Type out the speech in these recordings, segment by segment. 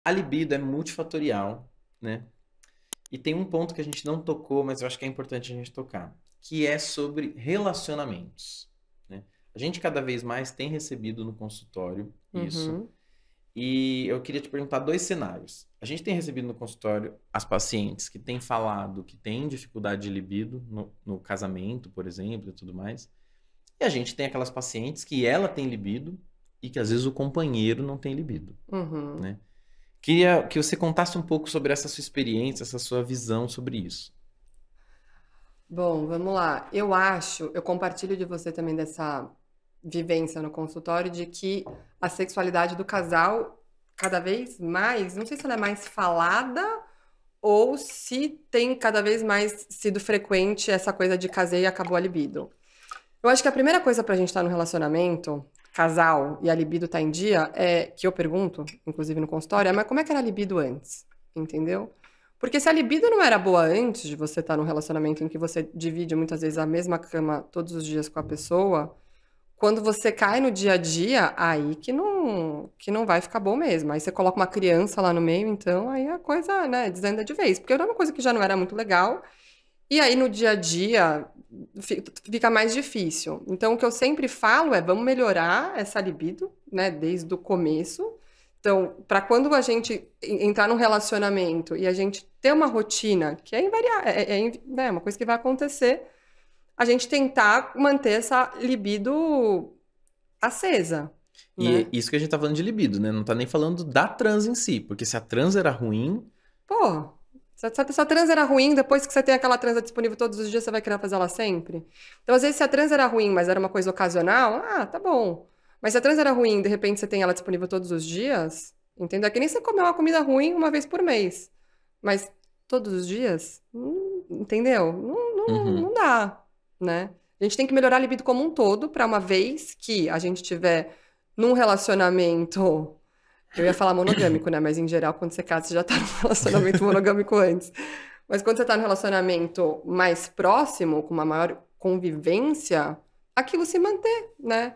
A libido é multifatorial, né? E tem um ponto que a gente não tocou, mas eu acho que é importante a gente tocar, que é sobre relacionamentos, né? A gente cada vez mais tem recebido no consultório isso. Uhum. E eu queria te perguntar dois cenários. A gente tem recebido no consultório as pacientes que têm falado que têm dificuldade de libido no casamento, por exemplo, e tudo mais. E a gente tem aquelas pacientes que ela tem libido e que às vezes o companheiro não tem libido, Uhum. né? Queria que você contasse um pouco sobre essa sua experiência, essa sua visão sobre isso. Bom, vamos lá. Eu compartilho de você também dessa vivência no consultório de que a sexualidade do casal, cada vez mais, não sei se ela é mais falada ou se tem cada vez mais sido frequente essa coisa de casei e acabou a libido. Eu acho que a primeira coisa pra gente estar no relacionamento, casal, e a libido tá em dia, que eu pergunto, inclusive no consultório, mas como é que era a libido antes? Entendeu? Porque se a libido não era boa antes de você estar num relacionamento em que você divide muitas vezes a mesma cama todos os dias com a pessoa, quando você cai no dia a dia, aí que não vai ficar bom mesmo. Aí você coloca uma criança lá no meio, então aí a coisa, né, desanda de vez. Porque era uma coisa que já não era muito legal, e aí no dia a dia fica mais difícil. Então o que eu sempre falo é vamos melhorar essa libido, né, desde o começo. Então, para quando a gente entrar num relacionamento e a gente ter uma rotina que é invariável, né, uma coisa que vai acontecer, a gente tentar manter essa libido acesa, E né? é isso que a gente tá falando de libido, né? Não tá nem falando da trans em si, porque se a trans era ruim, Pô, se a trans era ruim, depois que você tem aquela transa disponível todos os dias, você vai querer fazer ela sempre? Então, às vezes, se a trans era ruim, mas era uma coisa ocasional, tá bom. Mas se a trans era ruim, de repente você tem ela disponível todos os dias, entendeu? É que nem você comer uma comida ruim uma vez por mês. Mas todos os dias, entendeu? Não uhum, dá, né? A gente tem que melhorar a libido como um todo, para uma vez que a gente tiver num relacionamento. Eu ia falar monogâmico, né? Mas em geral, quando você casa, você já tá num relacionamento monogâmico antes. Mas quando você tá num relacionamento mais próximo, com uma maior convivência, aquilo se manter, né?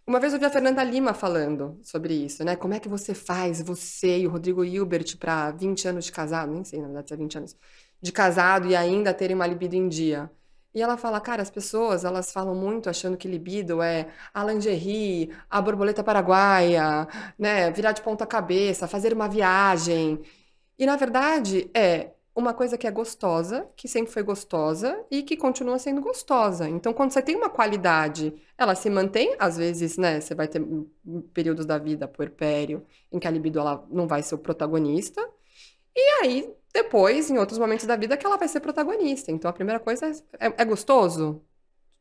Uma vez eu vi a Fernanda Lima falando sobre isso, né? Como é que você faz, você e o Rodrigo Hilbert, para 20 anos de casado, nem sei, na verdade, se é 20 anos de casado e ainda terem uma libido em dia. E ela fala, cara, as pessoas, elas falam muito achando que libido é a lingerie, a borboleta paraguaia, né? Virar de ponta cabeça, fazer uma viagem. E na verdade é uma coisa que é gostosa, que sempre foi gostosa e que continua sendo gostosa. Então, quando você tem uma qualidade, ela se mantém, às vezes, né? Você vai ter períodos da vida, puerpério, em que a libido ela não vai ser o protagonista. E aí, depois, em outros momentos da vida, que ela vai ser protagonista. Então, a primeira coisa é gostoso?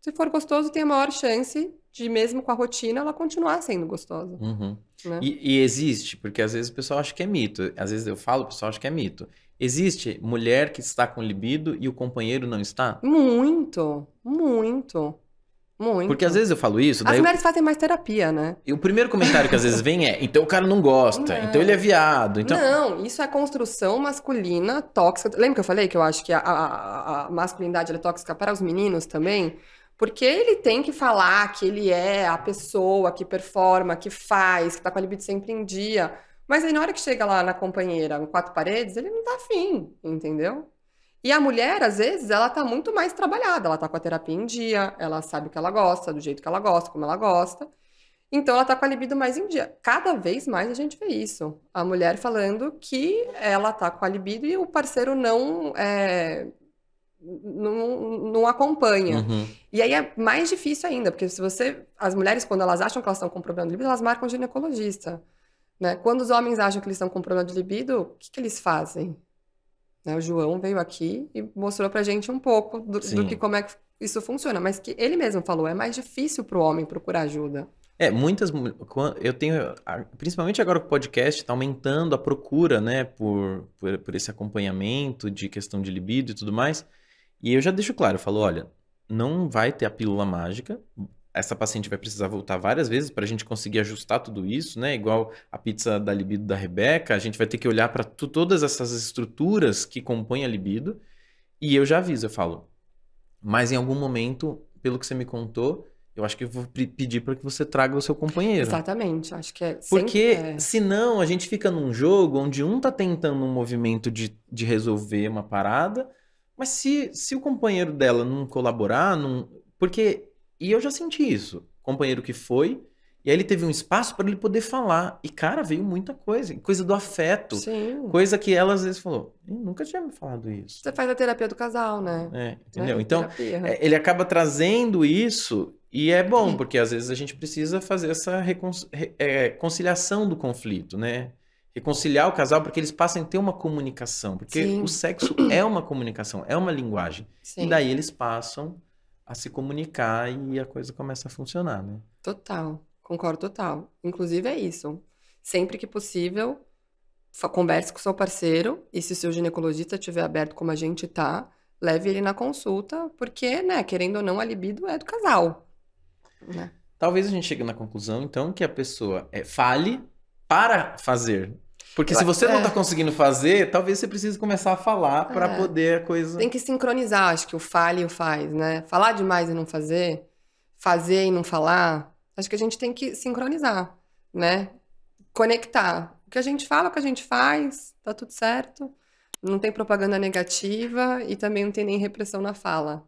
Se for gostoso, tem a maior chance de, mesmo com a rotina, ela continuar sendo gostosa, uhum. né? E existe, porque às vezes o pessoal acha que é mito. Às vezes eu falo, o pessoal acha que é mito. Existe mulher que está com libido e o companheiro não está? Muito, muito, Porque às muito. vezes eu falo isso, As daí mulheres fazem mais terapia, né? e o primeiro comentário que às vezes vem é: então o cara não gosta, então ele é Não. viado, então. Não, isso é construção masculina tóxica. Lembra que eu falei que eu acho que a masculinidade ela é tóxica para os meninos também? Porque ele tem que falar que ele é a pessoa que performa, que faz, que tá com a libido sempre em dia. Mas aí na hora que chega lá na companheira, em quatro paredes, ele não tá afim, entendeu? E a mulher, às vezes, ela tá muito mais trabalhada. Ela tá com a terapia em dia, ela sabe o que ela gosta, do jeito que ela gosta, como ela gosta. Então ela tá com a libido mais em dia. Cada vez mais a gente vê isso. A mulher falando que ela tá com a libido e o parceiro não acompanha. Uhum. E aí é mais difícil ainda, porque se você. As mulheres, quando elas acham que elas estão com problema de libido, elas marcam ginecologista. Né? Quando os homens acham que eles estão com problema de libido, o que que eles fazem? Né? O João veio aqui e mostrou pra gente um pouco do que Sim. como é que isso funciona, mas que ele mesmo falou, é mais difícil pro homem procurar ajuda. É, eu tenho, principalmente agora que o podcast está aumentando a procura, né, por esse acompanhamento de questão de libido e tudo mais. E eu já deixo claro, eu falo, olha, não vai ter a pílula mágica. Essa paciente vai precisar voltar várias vezes para a gente conseguir ajustar tudo isso, né? Igual a pizza da libido da Rebeca, a gente vai ter que olhar para todas essas estruturas que compõem a libido. E eu já aviso, eu falo, mas em algum momento, pelo que você me contou, eu acho que eu vou pedir para que você traga o seu companheiro. Exatamente, acho que é sempre... Porque senão a gente fica num jogo onde um tá tentando um movimento de resolver uma parada, mas se o companheiro dela não colaborar, não... Porque... E eu já senti isso. Companheiro que foi, e aí ele teve um espaço para ele poder falar. E, cara, veio muita coisa. Coisa do afeto. Sim. Coisa que ela às vezes falou, "Eu nunca tinha me falado isso." Você faz a terapia do casal, né? Entendeu? Né? Então, Terapia. ele acaba trazendo isso e é bom, porque às vezes a gente precisa fazer essa conciliação do conflito, né? Reconciliar o casal para que eles passem a ter uma comunicação. Porque Sim. o sexo é uma comunicação, é uma linguagem. Sim. E daí eles passam a se comunicar e a coisa começa a funcionar, né? Total. Concordo total. Inclusive é isso. Sempre que possível, converse com o seu parceiro e se o seu ginecologista estiver aberto como a gente tá, leve ele na consulta, porque, né, querendo ou não, a libido é do casal. Né? Talvez a gente chegue na conclusão, então, que a pessoa fale para fazer. Porque se você não tá conseguindo fazer, talvez você precise começar a falar para poder a coisa... Tem que sincronizar, acho que o fale e o faz, né? Falar demais e não fazer, fazer e não falar, acho que a gente tem que sincronizar, né? Conectar. O que a gente fala, o que a gente faz, tá tudo certo. Não tem propaganda negativa e também não tem nem repressão na fala.